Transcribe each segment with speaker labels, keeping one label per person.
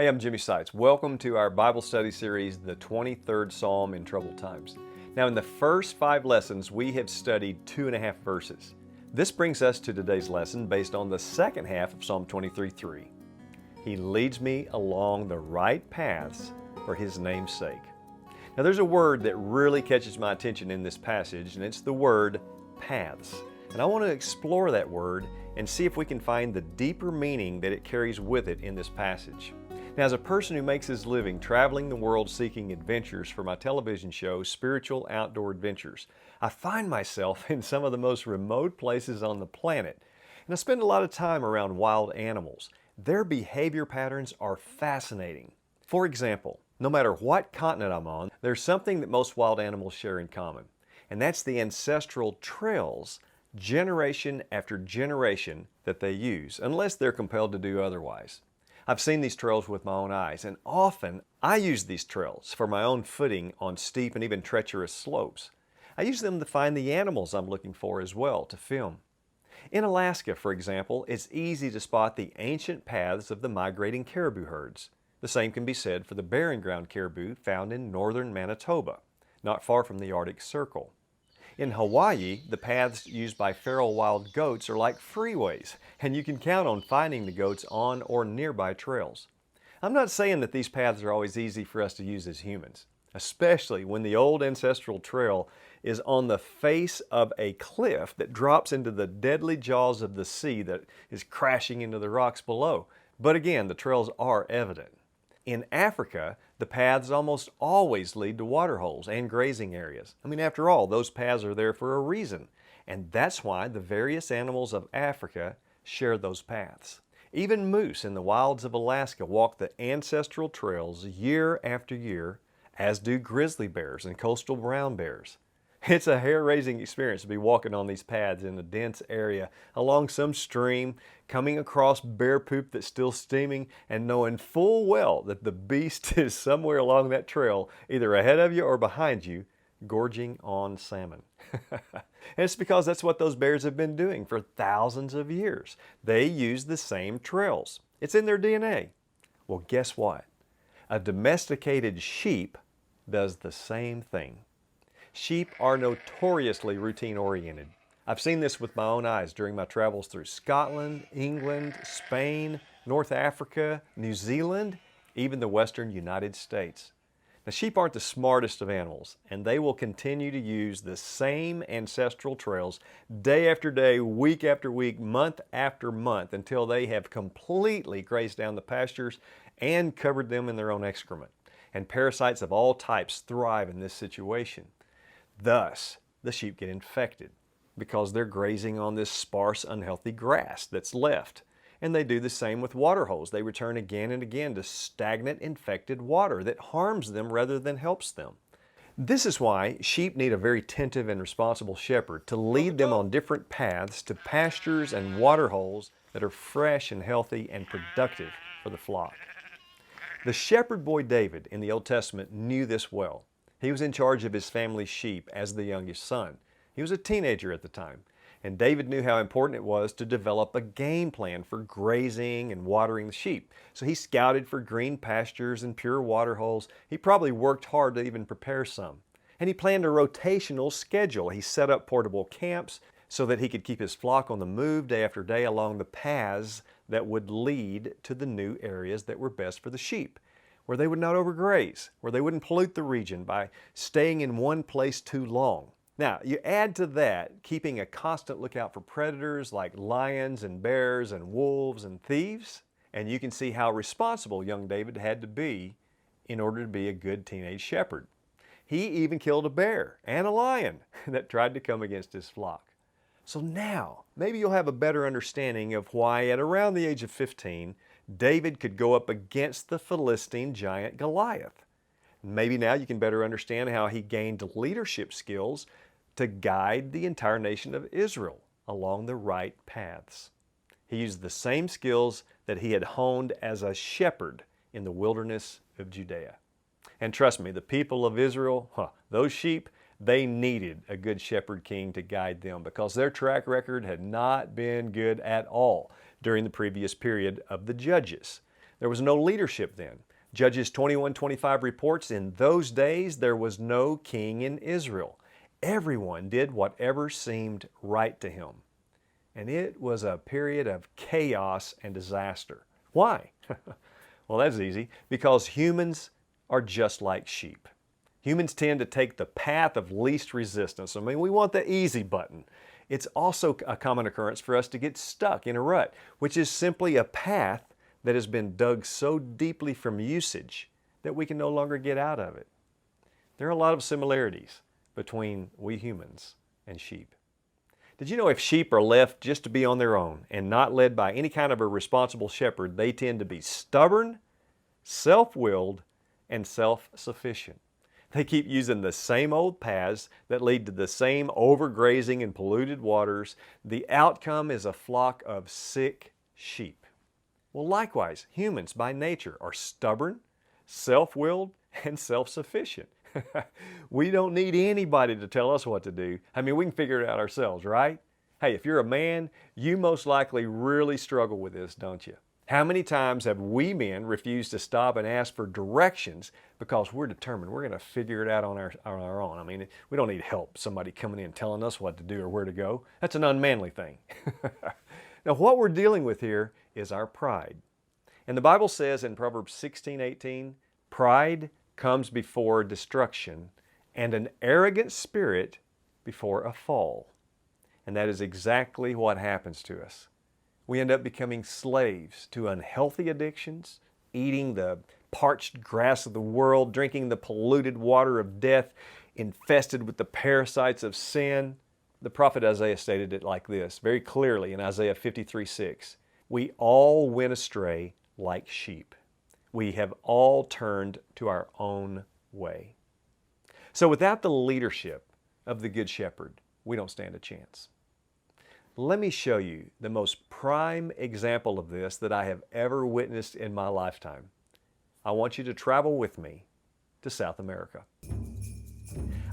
Speaker 1: Hey, I'm Jimmy Seitz. Welcome to our Bible study series, the 23rd Psalm in Troubled Times. Now, in the first 5 lessons, we have studied 2.5 verses. This brings us to today's lesson based on the second half of Psalm 23:3. He leads me along the right paths for His name's sake. Now, there's a word that really catches my attention in this passage, and it's the word paths. And I want to explore that word and see if we can find the deeper meaning that it carries with it in this passage. Now, as a person who makes his living traveling the world seeking adventures for my television show, Spiritual Outdoor Adventures, I find myself in some of the most remote places on the planet. And I spend a lot of time around wild animals. Their behavior patterns are fascinating. For example, no matter what continent I'm on, there's something that most wild animals share in common. And that's the ancestral trails, generation after generation, that they use, unless they're compelled to do otherwise. I've seen these trails with my own eyes, and often I use these trails for my own footing on steep and even treacherous slopes. I use them to find the animals I'm looking for as well, to film. In Alaska, for example, it's easy to spot the ancient paths of the migrating caribou herds. The same can be said for the Barren Ground caribou found in northern Manitoba, not far from the Arctic Circle. In Hawaii, the paths used by feral wild goats are like freeways, and you can count on finding the goats on or nearby trails. I'm not saying that these paths are always easy for us to use as humans, especially when the old ancestral trail is on the face of a cliff that drops into the deadly jaws of the sea that is crashing into the rocks below. But again, the trails are evident. In Africa, the paths almost always lead to water holes and grazing areas. I mean, after all, those paths are there for a reason. And that's why the various animals of Africa share those paths. Even moose in the wilds of Alaska walk the ancestral trails year after year, as do grizzly bears and coastal brown bears. It's a hair-raising experience to be walking on these paths in a dense area along some stream, coming across bear poop that's still steaming, and knowing full well that the beast is somewhere along that trail, either ahead of you or behind you, gorging on salmon. And it's because that's what those bears have been doing for thousands of years. They use the same trails. It's in their DNA. Well, guess what? A domesticated sheep does the same thing. Sheep are notoriously routine-oriented. I've seen this with my own eyes during my travels through Scotland, England, Spain, North Africa, New Zealand, even the western United States. Now, sheep aren't the smartest of animals, and they will continue to use the same ancestral trails day after day, week after week, month after month, until they have completely grazed down the pastures and covered them in their own excrement. And parasites of all types thrive in this situation. Thus, the sheep get infected because they're grazing on this sparse, unhealthy grass that's left. And they do the same with water holes. They return again and again to stagnant, infected water that harms them rather than helps them. This is why sheep need a very attentive and responsible shepherd to lead them on different paths to pastures and water holes that are fresh and healthy and productive for the flock. The shepherd boy David in the Old Testament knew this well. He was in charge of his family's sheep as the youngest son. He was a teenager at the time, and David knew how important it was to develop a game plan for grazing and watering the sheep. So he scouted for green pastures and pure water holes. He probably worked hard to even prepare some. And he planned a rotational schedule. He set up portable camps so that he could keep his flock on the move day after day along the paths that would lead to the new areas that were best for the sheep, where they would not overgraze, where they wouldn't pollute the region by staying in one place too long. Now, you add to that keeping a constant lookout for predators like lions and bears and wolves and thieves, and you can see how responsible young David had to be in order to be a good teenage shepherd. He even killed a bear and a lion that tried to come against his flock. So now, maybe you'll have a better understanding of why at around the age of 15, David could go up against the Philistine giant Goliath. Maybe now you can better understand how he gained leadership skills to guide the entire nation of Israel along the right paths. He used the same skills that he had honed as a shepherd in the wilderness of Judea. And trust me, the people of Israel, those sheep, they needed a good shepherd king to guide them because their track record had not been good at all during the previous period of the Judges. There was no leadership then. Judges 21:25 reports, in those days there was no king in Israel. Everyone did whatever seemed right to him. And it was a period of chaos and disaster. Why? Well, that's easy. Because humans are just like sheep. Humans tend to take the path of least resistance. I mean, we want the easy button. It's also a common occurrence for us to get stuck in a rut, which is simply a path that has been dug so deeply from usage that we can no longer get out of it. There are a lot of similarities between we humans and sheep. Did you know if sheep are left just to be on their own and not led by any kind of a responsible shepherd, they tend to be stubborn, self-willed, and self-sufficient. They keep using the same old paths that lead to the same overgrazing and polluted waters. The outcome is a flock of sick sheep. Well, likewise, humans by nature are stubborn, self-willed, and self-sufficient. We don't need anybody to tell us what to do. I mean, we can figure it out ourselves, right? Hey, if you're a man, you most likely really struggle with this, don't you? How many times have we men refused to stop and ask for directions because we're determined we're going to figure it out on our own? I mean, we don't need help, somebody coming in telling us what to do or where to go. That's an unmanly thing. Now, what we're dealing with here is our pride. And the Bible says in Proverbs 16:18, pride comes before destruction, and an arrogant spirit before a fall. And that is exactly what happens to us. We end up becoming slaves to unhealthy addictions, eating the parched grass of the world, drinking the polluted water of death, infested with the parasites of sin. The prophet Isaiah stated it like this, very clearly in Isaiah 53:6. We all went astray like sheep. We have all turned to our own way. So without the leadership of the Good Shepherd, we don't stand a chance. Let me show you the most prime example of this that I have ever witnessed in my lifetime. I want you to travel with me to South America.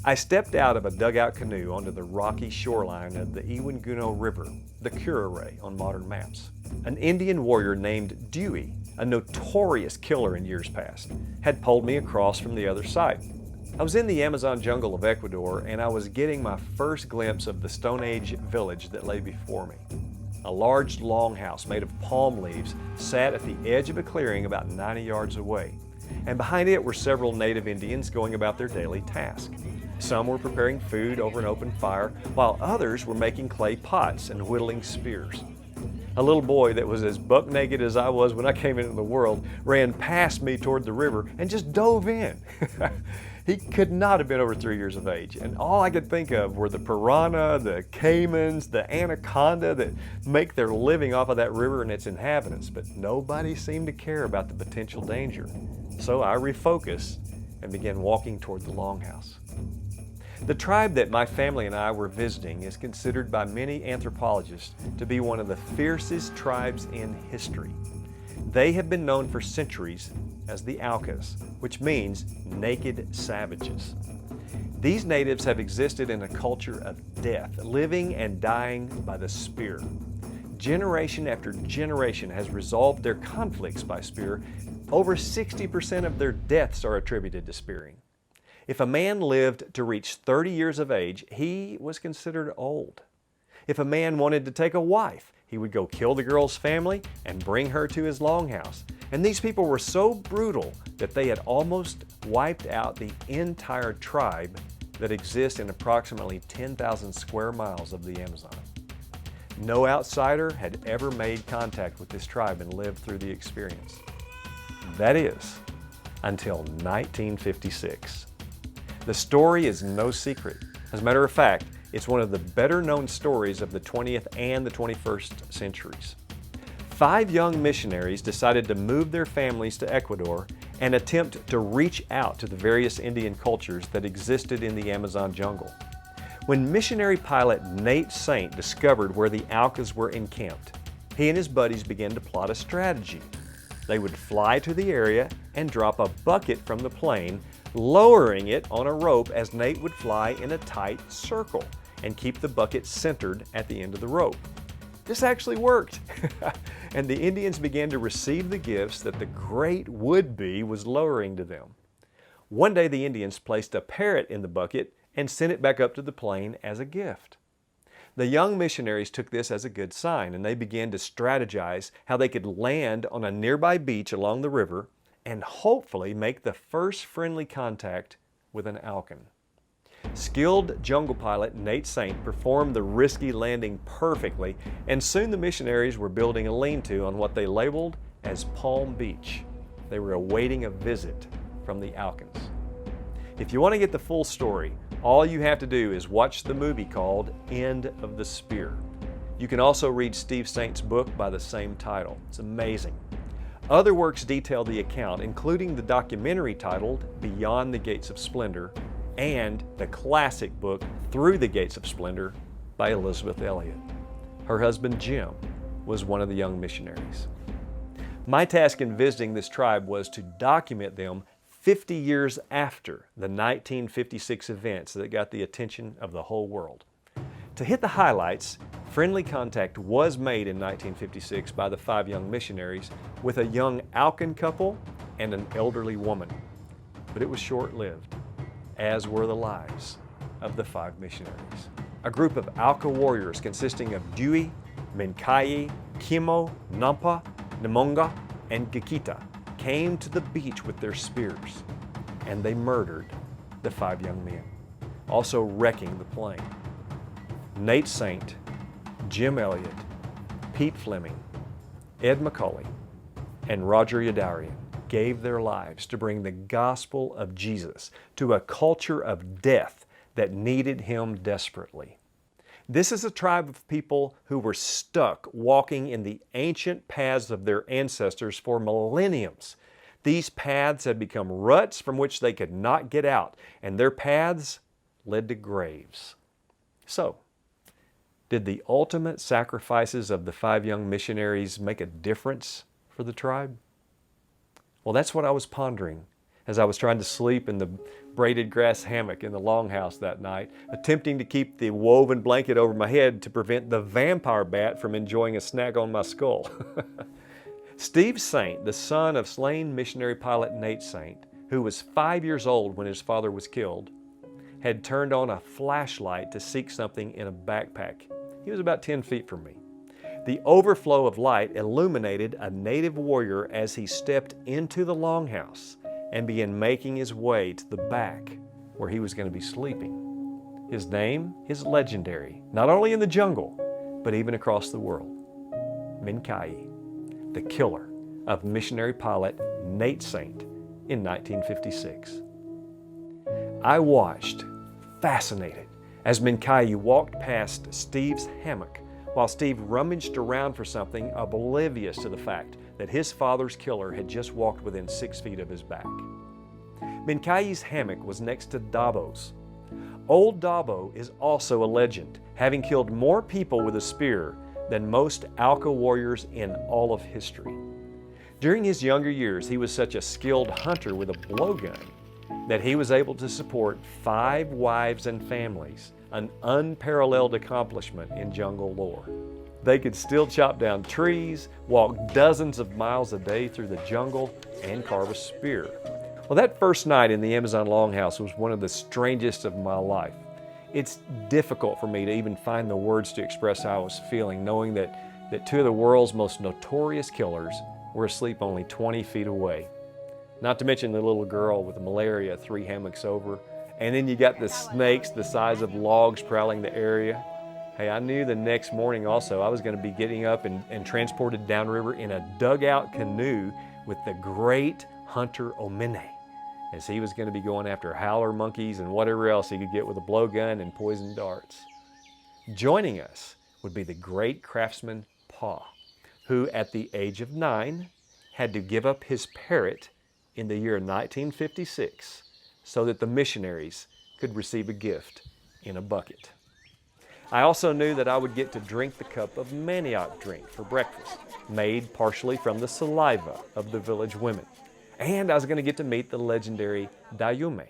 Speaker 1: I stepped out of a dugout canoe onto the rocky shoreline of the Iwanguno River, the Curare on modern maps. An Indian warrior named Dewey, a notorious killer in years past, had pulled me across from the other side. I was in the Amazon jungle of Ecuador, and I was getting my first glimpse of the Stone Age village that lay before me. A large longhouse made of palm leaves sat at the edge of a clearing about 90 yards away, and behind it were several native Indians going about their daily task. Some were preparing food over an open fire, while others were making clay pots and whittling spears. A little boy that was as buck naked as I was when I came into the world ran past me toward the river and just dove in. He could not have been over 3 years of age, and all I could think of were the piranha, the caimans, the anaconda that make their living off of that river and its inhabitants, but nobody seemed to care about the potential danger. So I refocused and began walking toward the longhouse. The tribe that my family and I were visiting is considered by many anthropologists to be one of the fiercest tribes in history. They have been known for centuries as the Aucas, which means naked savages. These natives have existed in a culture of death, living and dying by the spear. Generation after generation has resolved their conflicts by spear. Over 60% of their deaths are attributed to spearing. If a man lived to reach 30 years of age, he was considered old. If a man wanted to take a wife, he would go kill the girl's family and bring her to his longhouse. And these people were so brutal that they had almost wiped out the entire tribe that exists in approximately 10,000 square miles of the Amazon. No outsider had ever made contact with this tribe and lived through the experience. That is, until 1956. The story is no secret. As a matter of fact, it's one of the better known stories of the 20th and the 21st centuries. 5 young missionaries decided to move their families to Ecuador and attempt to reach out to the various Indian cultures that existed in the Amazon jungle. When missionary pilot Nate Saint discovered where the Aucas were encamped, he and his buddies began to plot a strategy. They would fly to the area and drop a bucket from the plane, lowering it on a rope as Nate would fly in a tight circle and keep the bucket centered at the end of the rope. this actually worked. And the Indians began to receive the gifts that the great would-be was lowering to them. One day the Indians placed a parrot in the bucket and sent it back up to the plane as a gift. The young missionaries took this as a good sign, and they began to strategize how they could land on a nearby beach along the river and hopefully make the first friendly contact with an Alkin. Skilled jungle pilot Nate Saint performed the risky landing perfectly, and soon the missionaries were building a lean-to on what they labeled as Palm Beach. They were awaiting a visit from the Alkins. If you want to get the full story, all you have to do is watch the movie called End of the Spear. You can also read Steve Saint's book by the same title. It's amazing. Other works detail the account, including the documentary titled Beyond the Gates of Splendor and the classic book Through the Gates of Splendor by Elisabeth Elliot. Her husband Jim was one of the young missionaries. My task in visiting this tribe was to document them 50 years after the 1956 events that got the attention of the whole world. To hit the highlights, friendly contact was made in 1956 by the 5 young missionaries with a young Alkin couple and an elderly woman. But it was short-lived, as were the lives of the 5 missionaries. A group of Auca warriors consisting of Dewey, Mincaye, Kimo, Nampa, Namonga, and Gakita came to the beach with their spears, and they murdered the 5 young men, also wrecking the plane. Nate Saint, Jim Elliot, Pete Fleming, Ed McCauley, and Roger Youderian gave their lives to bring the gospel of Jesus to a culture of death that needed him desperately. This is a tribe of people who were stuck walking in the ancient paths of their ancestors for millenniums. These paths had become ruts from which they could not get out, and their paths led to graves. So, did the ultimate sacrifices of the 5 young missionaries make a difference for the tribe? Well, that's what I was pondering as I was trying to sleep in the braided grass hammock in the longhouse that night, attempting to keep the woven blanket over my head to prevent the vampire bat from enjoying a snack on my skull. Steve Saint, the son of slain missionary pilot Nate Saint, who was 5 years old when his father was killed, had turned on a flashlight to seek something in a backpack. He was about 10 feet from me. The overflow of light illuminated a native warrior as he stepped into the longhouse and began making his way to the back where he was going to be sleeping. His name is legendary, not only in the jungle, but even across the world. Mincaye, the killer of missionary pilot Nate Saint in 1956. I watched, fascinated, as Mincaye walked past Steve's hammock while Steve rummaged around for something, oblivious to the fact that his father's killer had just walked within 6 feet of his back. Mincaye's hammock was next to Dabo's. Old Dabo is also a legend, having killed more people with a spear than most Auca warriors in all of history. During his younger years, he was such a skilled hunter with a blowgun that he was able to support 5 wives and families, an unparalleled accomplishment in jungle lore. They could still chop down trees, walk dozens of miles a day through the jungle, and carve a spear. Well, that first night in the Amazon Longhouse was one of the strangest of my life. It's difficult for me to even find the words to express how I was feeling, knowing that 2 of the world's most notorious killers were asleep only 20 feet away. Not to mention the little girl with the malaria 3 hammocks over. And then you got the snakes the size of logs prowling the area. Hey, I knew the next morning also I was going to be getting up and transported downriver in a dugout canoe with the great hunter Omene, as he was going to be going after howler monkeys and whatever else he could get with a blowgun and poison darts. Joining us would be the great craftsman Pa, who at the age of 9 had to give up his parrot in the year 1956 so that the missionaries could receive a gift in a bucket. I also knew that I would get to drink the cup of manioc drink for breakfast, made partially from the saliva of the village women. And I was going to get to meet the legendary Dayume,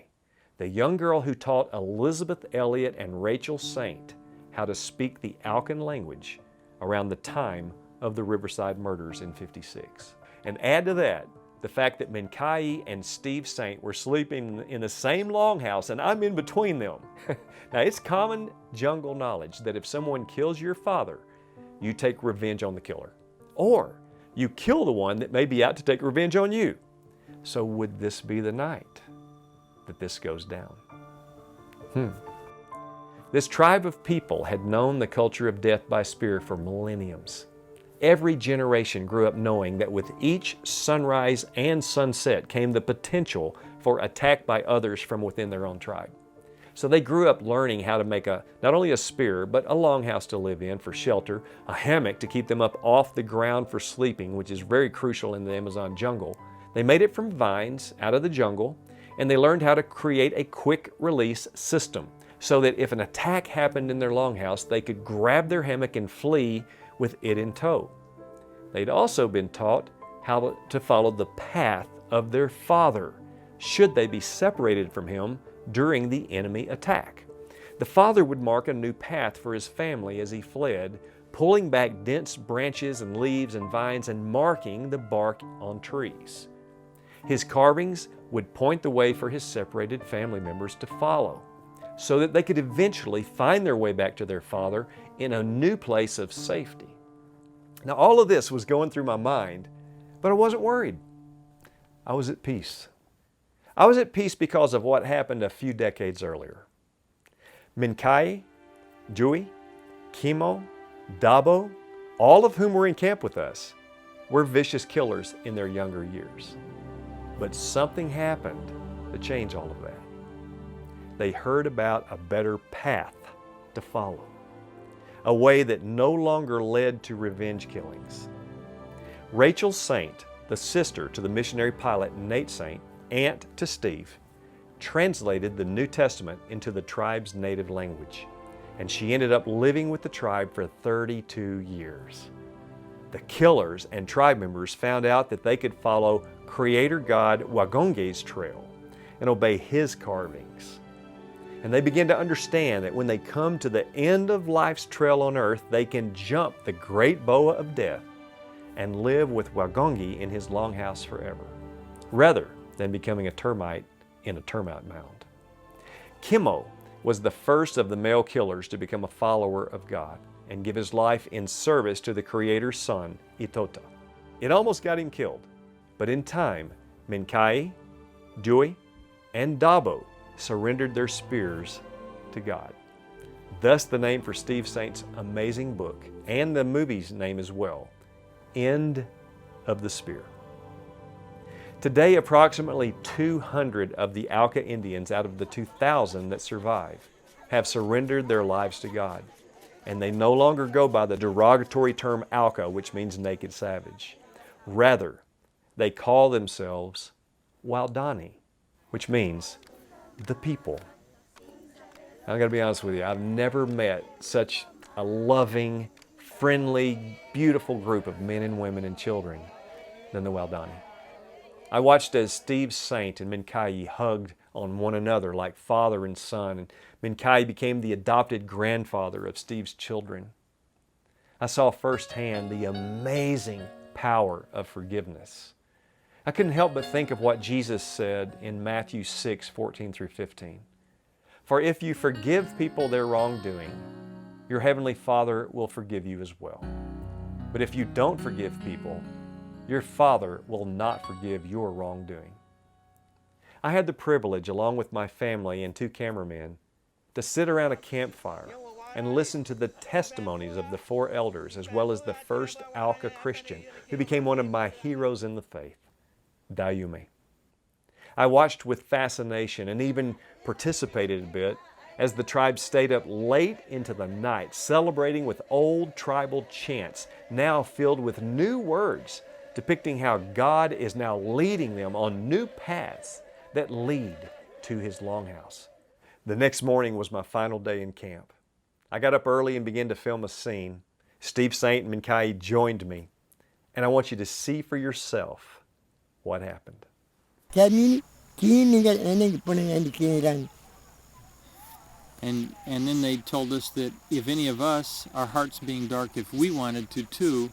Speaker 1: the young girl who taught Elisabeth Elliot and Rachel Saint how to speak the Alkin language around the time of the Riverside murders in '56. And add to that the fact that Mincaye and Steve Saint were sleeping in the same longhouse and I'm in between them. Now, it's common jungle knowledge that if someone kills your father, you take revenge on the killer. Or you kill the one that may be out to take revenge on you. So would this be the night that this goes down? This tribe of people had known the culture of death by spear for millenniums. Every generation grew up knowing that with each sunrise and sunset came the potential for attack by others from within their own tribe. So they grew up learning how to make not only a spear, but a longhouse to live in for shelter, a hammock to keep them up off the ground for sleeping, which is very crucial in the Amazon jungle. They made it from vines out of the jungle, and they learned how to create a quick release system so that if an attack happened in their longhouse, they could grab their hammock and flee with it in tow. They'd also been taught how to follow the path of their father, should they be separated from him during the enemy attack. The father would mark a new path for his family as he fled, pulling back dense branches and leaves and vines and marking the bark on trees. His carvings would point the way for his separated family members to follow, so that they could eventually find their way back to their father in a new place of safety. Now, all of this was going through my mind, but I wasn't worried. I was at peace. I was at peace because of what happened a few decades earlier. Mincaye, Dewey, Kimo, Dabo, all of whom were in camp with us, were vicious killers in their younger years. But something happened to change all of that. They heard about a better path to follow, a way that no longer led to revenge killings. Rachel Saint, the sister to the missionary pilot Nate Saint, aunt to Steve, translated the New Testament into the tribe's native language, and she ended up living with the tribe for 32 years. The killers and tribe members found out that they could follow Creator God Wagonge's trail and obey his carvings. And they began to understand that when they come to the end of life's trail on earth, they can jump the great boa of death and live with Wagonge in his longhouse forever, rather than becoming a termite in a termite mound. Kimo was the first of the male killers to become a follower of God and give his life in service to the Creator's son, Itota. It almost got him killed, but in time, Mincaye, Dewey, and Dabo surrendered their spears to God. Thus the name for Steve Saint's amazing book, and the movie's name as well, End of the Spear. Today, approximately 200 of the Auca Indians out of the 2,000 that survive have surrendered their lives to God, and they no longer go by the derogatory term Auca, which means naked savage. Rather, they call themselves Waodani, which means the people. I gotta be honest with you, I've never met such a loving, friendly, beautiful group of men and women and children than the Waodani. I watched as Steve Saint and Mincaye hugged on one another like father and son, and Mincaye became the adopted grandfather of Steve's children. I saw firsthand the amazing power of forgiveness. I couldn't help but think of what Jesus said in Matthew 6:14 through 15. For if you forgive people their wrongdoing, your heavenly Father will forgive you as well. But if you don't forgive people, your Father will not forgive your wrongdoing. I had the privilege, along with my family and 2 cameramen, to sit around a campfire and listen to the testimonies of the 4 elders, as well as the first Auca Christian, who became one of my heroes in the faith, Dayume. I watched with fascination and even participated a bit as the tribe stayed up late into the night, celebrating with old tribal chants, now filled with new words, depicting how God is now leading them on new paths that lead to His longhouse. The next morning was my final day in camp. I got up early and began to film a scene. Steve Saint and Mincaye joined me, and I want you to see for yourself what happened.
Speaker 2: And then they told us that if any of us, our hearts being dark, if we wanted to too,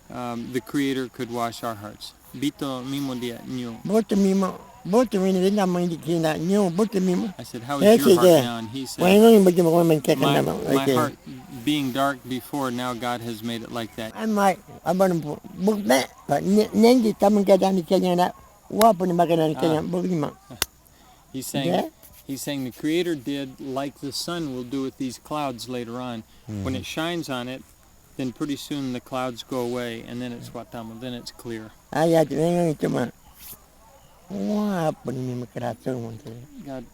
Speaker 2: the Creator could wash our hearts. Bito mimo dia nyo.
Speaker 3: Boto mimo, boto mini na mo hindi kina nyo, boto mimo.
Speaker 2: I said, how is your heart now? And he said,
Speaker 3: Why bagi mo man kaya
Speaker 2: my,
Speaker 3: na mo?
Speaker 2: my heart being dark before, now God has made it like that.
Speaker 3: I'm like, aban po, bukna, nengi tamang kada ni kanya na, wapo ni magana ni kanya, bukima.
Speaker 2: He's saying, he's saying the Creator did like the sun will do with these clouds later on. When it shines on it, then pretty soon the clouds go away, and then it's watamo, then it's clear.
Speaker 3: Ayat, ngayon ito man. Wapo ni makarato mo.
Speaker 2: God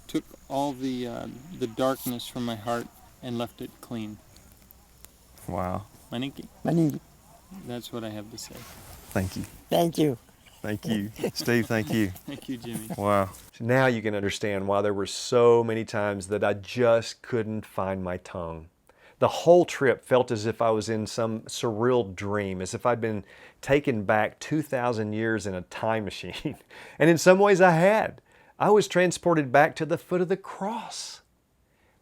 Speaker 2: took all the darkness from my heart and left it clean.
Speaker 1: Wow.
Speaker 2: Maniki.
Speaker 3: Maningi.
Speaker 2: That's what I have to say.
Speaker 1: Thank you.
Speaker 3: Thank you.
Speaker 1: Thank you. Steve, thank you.
Speaker 2: Thank you, Jimmy.
Speaker 1: Wow. Now you can understand why there were so many times that I just couldn't find my tongue. The whole trip felt as if I was in some surreal dream, as if I'd been taken back 2,000 years in a time machine. And in some ways I had. I was transported back to the foot of the cross,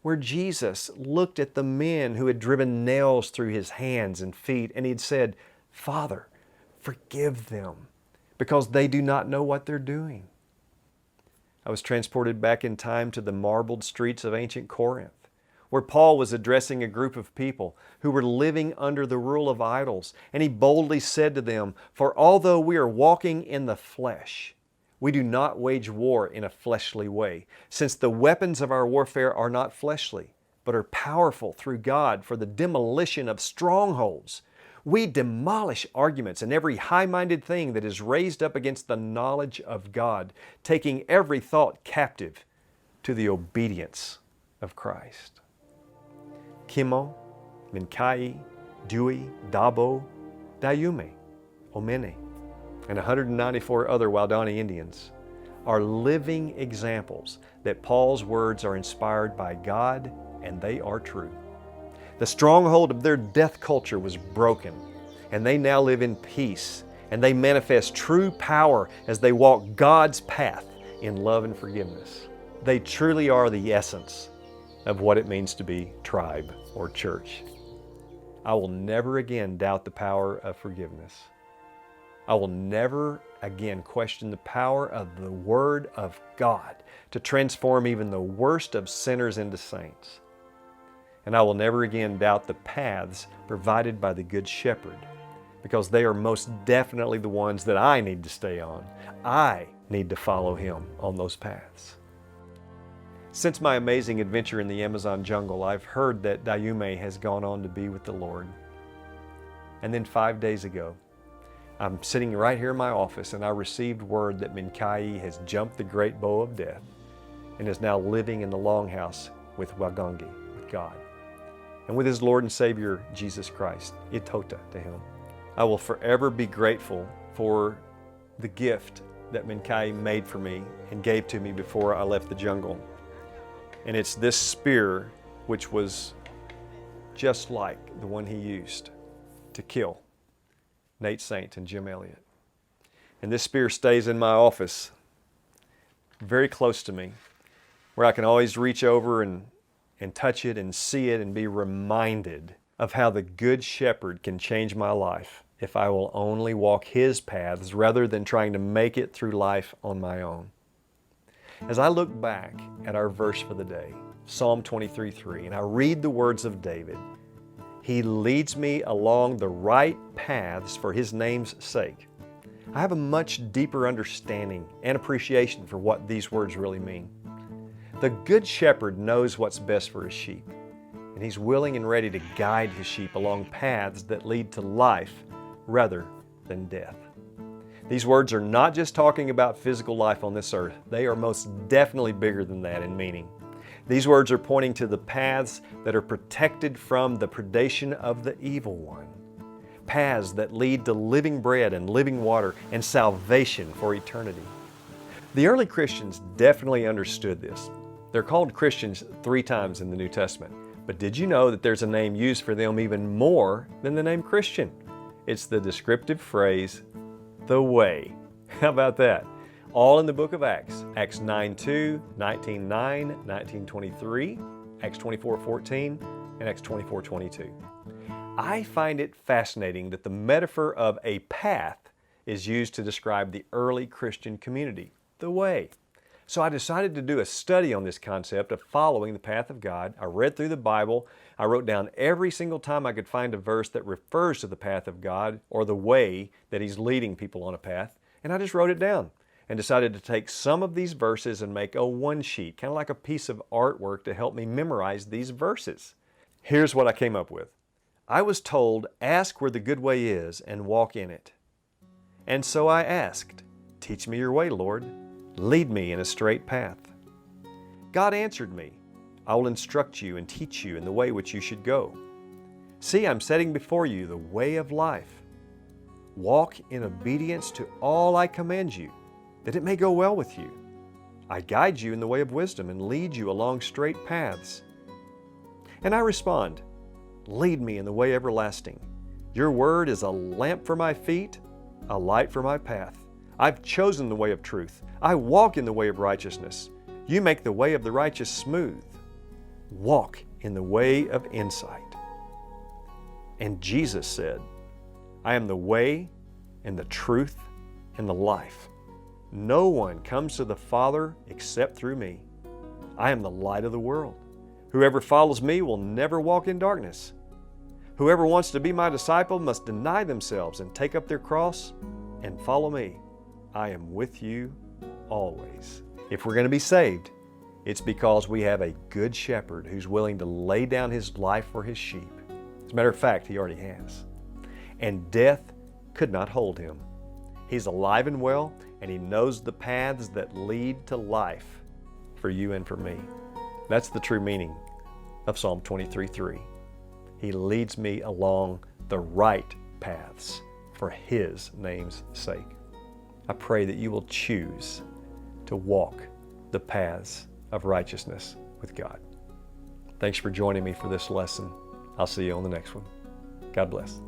Speaker 1: where Jesus looked at the men who had driven nails through his hands and feet, and he'd said, "Father, forgive them, because they do not know what they're doing." I was transported back in time to the marbled streets of ancient Corinth, where Paul was addressing a group of people who were living under the rule of idols, and he boldly said to them, "For although we are walking in the flesh, we do not wage war in a fleshly way, since the weapons of our warfare are not fleshly, but are powerful through God for the demolition of strongholds. We demolish arguments and every high-minded thing that is raised up against the knowledge of God, taking every thought captive to the obedience of Christ." Kimo, Minkai, Dewey, Dabo, Dayume, Omene, and 194 other Waodani Indians are living examples that Paul's words are inspired by God and they are true. The stronghold of their death culture was broken, and they now live in peace, and they manifest true power as they walk God's path in love and forgiveness. They truly are the essence of what it means to be tribe or church. I will never again doubt the power of forgiveness. I will never again question the power of the Word of God to transform even the worst of sinners into saints. And I will never again doubt the paths provided by the Good Shepherd, because they are most definitely the ones that I need to stay on. I need to follow Him on those paths. Since my amazing adventure in the Amazon jungle, I've heard that Dayume has gone on to be with the Lord. And then 5 days ago, I'm sitting right here in my office and I received word that Minkai has jumped the great bow of death and is now living in the longhouse with Wagangi, with God, and with his Lord and Savior, Jesus Christ. Itota to him. I will forever be grateful for the gift that Minkai made for me and gave to me before I left the jungle. And it's this spear which was just like the one he used to kill Nate Saint and Jim Elliott. And this spear stays in my office, very close to me, where I can always reach over and touch it and see it and be reminded of how the Good Shepherd can change my life if I will only walk His paths rather than trying to make it through life on my own. As I look back at our verse for the day, Psalm 23:3, and I read the words of David, He leads me along the right paths for His name's sake. I have a much deeper understanding and appreciation for what these words really mean. The Good Shepherd knows what's best for His sheep, and He's willing and ready to guide His sheep along paths that lead to life rather than death. These words are not just talking about physical life on this earth. They are most definitely bigger than that in meaning. These words are pointing to the paths that are protected from the predation of the evil one. Paths that lead to living bread and living water and salvation for eternity. The early Christians definitely understood this. They're called Christians 3 times in the New Testament. But did you know that there's a name used for them even more than the name Christian? It's the descriptive phrase, the way. How about that? all in the book of Acts. Acts 9:2, 19:9, 19:23, Acts 24:14, and Acts 24:22. I find it fascinating that the metaphor of a path is used to describe the early Christian community, the way. So I decided to do a study on this concept of following the path of God. I read through the Bible. I wrote down every single time I could find a verse that refers to the path of God or the way that He's leading people on a path, and I just wrote it down and decided to take some of these verses and make a one sheet, kind of like a piece of artwork to help me memorize these verses. Here's what I came up with. I was told, ask where the good way is and walk in it. And so I asked, teach me your way, Lord. Lead me in a straight path. God answered me, I will instruct you and teach you in the way which you should go. See, I'm setting before you the way of life. Walk in obedience to all I command you, that it may go well with you. I guide you in the way of wisdom and lead you along straight paths. And I respond, lead me in the way everlasting. Your word is a lamp for my feet, a light for my path. I've chosen the way of truth. I walk in the way of righteousness. You make the way of the righteous smooth. Walk in the way of insight. And Jesus said, I am the way and the truth and the life. No one comes to the Father except through me. I am the light of the world. Whoever follows me will never walk in darkness. Whoever wants to be my disciple must deny themselves and take up their cross and follow me. I am with you always. If we're going to be saved, it's because we have a good shepherd who's willing to lay down his life for his sheep. As a matter of fact, he already has. And death could not hold him. He's alive and well, and he knows the paths that lead to life for you and for me. That's the true meaning of Psalm 23:3. He leads me along the right paths for His name's sake. I pray that you will choose to walk the paths of righteousness with God. Thanks for joining me for this lesson. I'll see you on the next one. God bless.